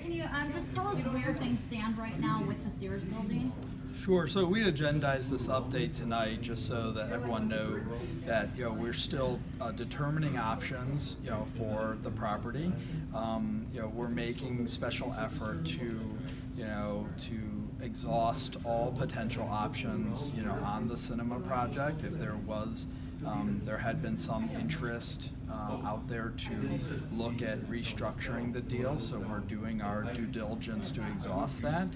can you just tell us where things stand right now with the Sears building? Sure. So we agendized this update tonight just so that everyone knows that we're still determining options for the property. We're making special effort to exhaust all potential options on the cinema project. If there had been some interest out there to look at restructuring the deal, so we're doing our due diligence to exhaust that.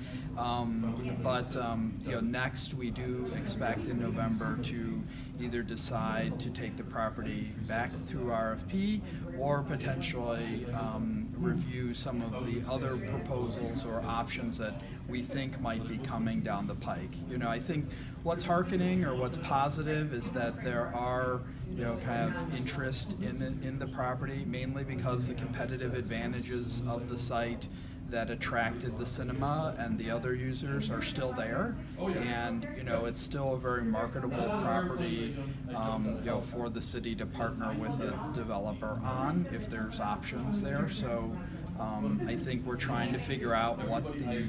Next we do expect in November to either decide to take the property back through RFP or potentially review some of the other proposals or options that we think might be coming down the pike. I think what's hearkening or what's positive is that there are kind of interest in the property, mainly because the competitive advantages of the site that attracted the cinema and the other users are still there, and it's still a very marketable property for the city to partner with a developer on if there's options there. So I think we're trying to figure out what the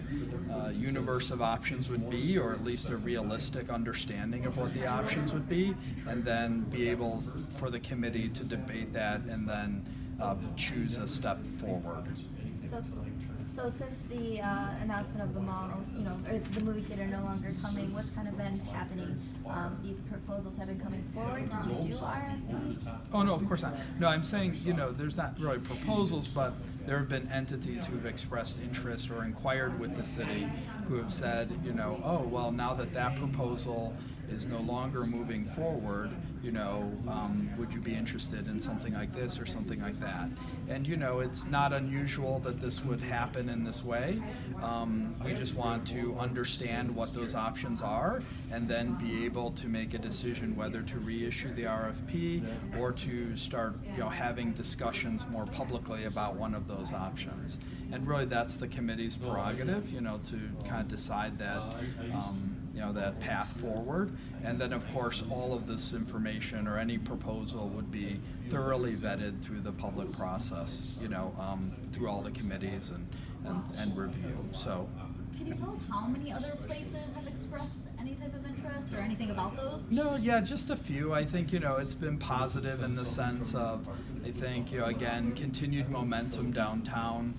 universe of options would be, or at least a realistic understanding of what the options would be, and then be able for the committee to debate that and then choose a step forward. So since the announcement of the mall, or the movie theater no longer coming, what's kind of been happening? These proposals have been coming forward. Did you do RFP? Oh no, of course not. No, I'm saying there's not really proposals, but there have been entities who've expressed interest or inquired with the city who have said, oh well, now that proposal is no longer moving forward, would you be interested in something like this or something like that? And it's not unusual that this would happen in this way. We just want to understand what those options are and then be able to make a decision whether to reissue the RFP or to start having discussions more publicly about one of those options. And really that's the committee's prerogative, to kind of decide that that path forward. And then of course all of this information or any proposal would be thoroughly vetted through the public process, through all the committees and review. So can you tell us how many other places have expressed any type of interest or anything about those? No, yeah, just a few. I think, it's been positive in the sense of, I think, again, continued momentum downtown,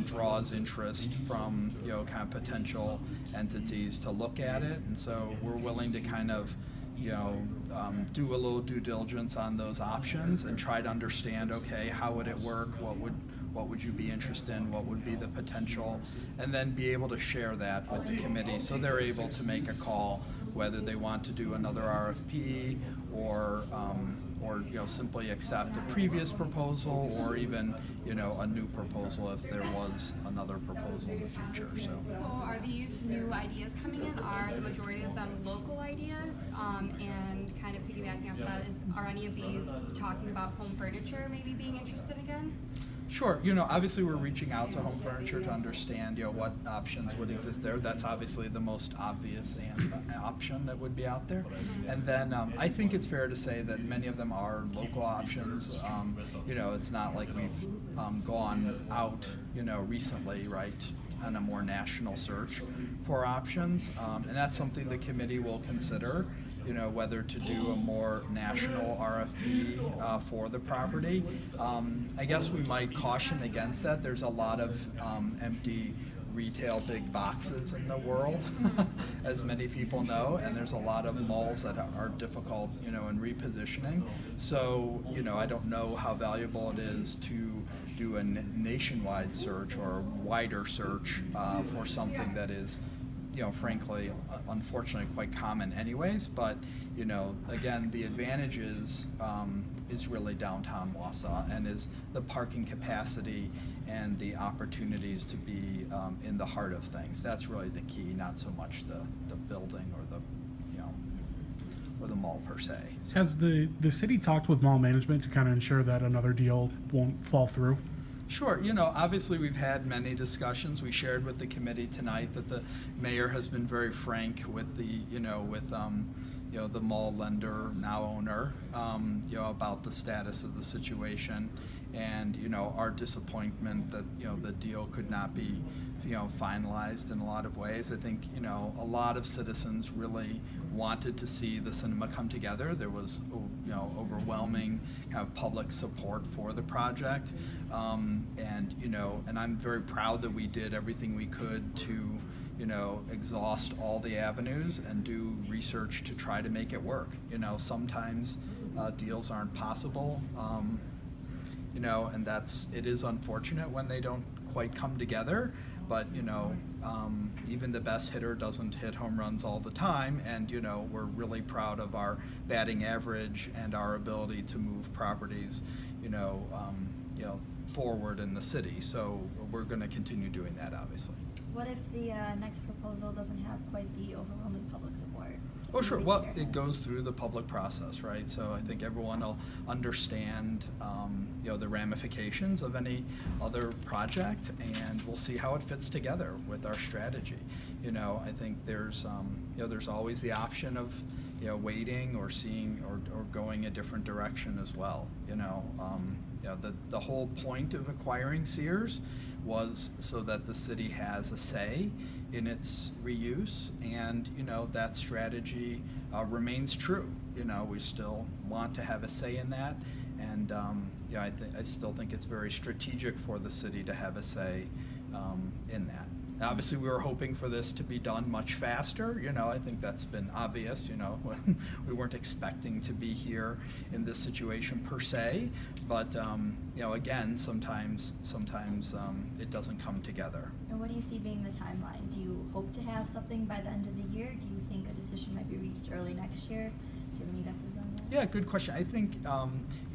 draws interest from, kind of potential entities to look at it. And so we're willing to kind of, do a little due diligence on those options and try to understand, okay, how would it work? What would you be interested in? What would be the potential? And then be able to share that with the committee so they're able to make a call whether they want to do another RFP or simply accept a previous proposal or even a new proposal if there was another proposal in the future. So are these new ideas coming in? Are the majority of them local ideas? And kind of piggybacking off that, are any of these talking about home furniture maybe being interested again? Sure. Obviously we're reaching out to home furniture to understand, what options would exist there. That's obviously the most obvious option that would be out there. And then I think it's fair to say that many of them are local options. It's not like we've gone out, recently, right, on a more national search for options. And that's something the committee will consider. Whether to do a more national RFP for the property. I guess we might caution against that. There's a lot of empty retail big boxes in the world, as many people know, and there's a lot of malls that are difficult, in repositioning. So, I don't know how valuable it is to do a nationwide search or a wider search for something that is frankly, unfortunately, quite common anyways. But, again, the advantage is really downtown Wausau and is the parking capacity and the opportunities to be in the heart of things. That's really the key, not so much the building or the mall per se. Has the city talked with mall management to kind of ensure that another deal won't fall through? Sure. Obviously we've had many discussions. We shared with the committee tonight that the mayor has been very frank with the mall lender, now owner, about the status of the situation. and our disappointment that the deal could not be finalized in a lot of ways. I think a lot of citizens really wanted to see the cinema come together. There was overwhelming kind of public support for the project, and I'm very proud that we did everything we could to exhaust all the avenues and do research to try to make it work. Sometimes deals aren't possible, and it is unfortunate when they don't quite come together, but even the best hitter doesn't hit home runs all the time, and we're really proud of our batting average and our ability to move properties forward in the city. So we're going to continue doing that, obviously. What if the next proposal doesn't have quite the overwhelming public support? Oh, sure. Well, it goes through the public process, right? So I think everyone will understand, the ramifications of any other project, and we'll see how it fits together with our strategy. I think there's always the option of, waiting or seeing or going a different direction as well. The whole point of acquiring Sears was so that the city has a say in its reuse, and that strategy remains true. We still want to have a say in that, and I still think it's very strategic for the city to have a say in that. Obviously, we were hoping for this to be done much faster. I think that's been obvious. We weren't expecting to be here in this situation per se, but again, sometimes it doesn't come together. And what do you see being the timeline? Do you hope to have something by the end of the year? Do you think a decision might be reached early next year? Do you have any guesses on that? Yeah, good question. I think,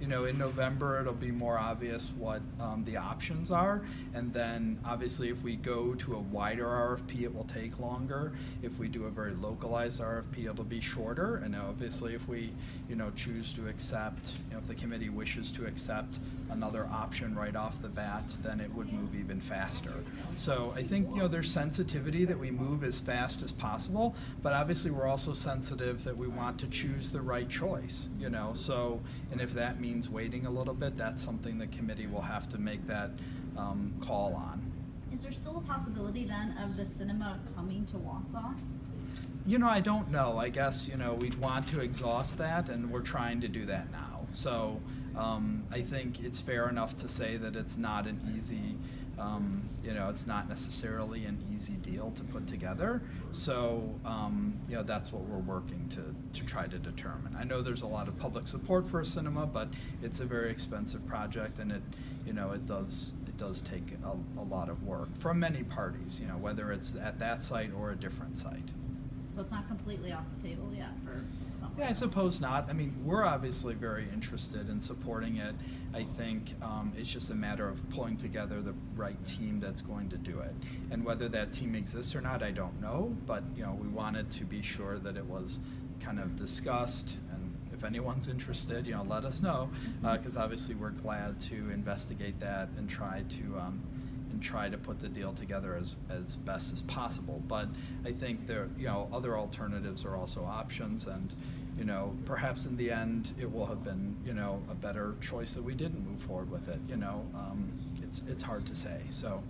in November it'll be more obvious what the options are. And then obviously if we go to a wider RFP, it will take longer. If we do a very localized RFP, it'll be shorter. And obviously if we, choose to accept, if the committee wishes to accept another option right off the bat, then it would move even faster. So I think, there's sensitivity that we move as fast as possible, but obviously we're also sensitive that we want to choose the right choice, so, and if that means waiting a little bit, that's something the committee will have to make that call on. Is there still a possibility then of the cinema coming to Wausau? I don't know. I guess, we'd want to exhaust that, and we're trying to do that now. So I think it's fair enough to say that it's not an easy, it's not necessarily an easy deal to put together. So, that's what we're working to try to determine. I know there's a lot of public support for a cinema, but it's a very expensive project, and it does take a lot of work from many parties, whether it's at that site or a different site. So it's not completely off the table yet for some. Yeah, I suppose not. I mean, we're obviously very interested in supporting it. I think it's just a matter of pulling together the right team that's going to do it. And whether that team exists or not, I don't know. But, we wanted to be sure that it was kind of discussed. And if anyone's interested, let us know. Because obviously we're glad to investigate that and try to put the deal together as best as possible. But I think there, other alternatives are also options, and, perhaps in the end it will have been, a better choice that we didn't move forward with it. It's hard to say. So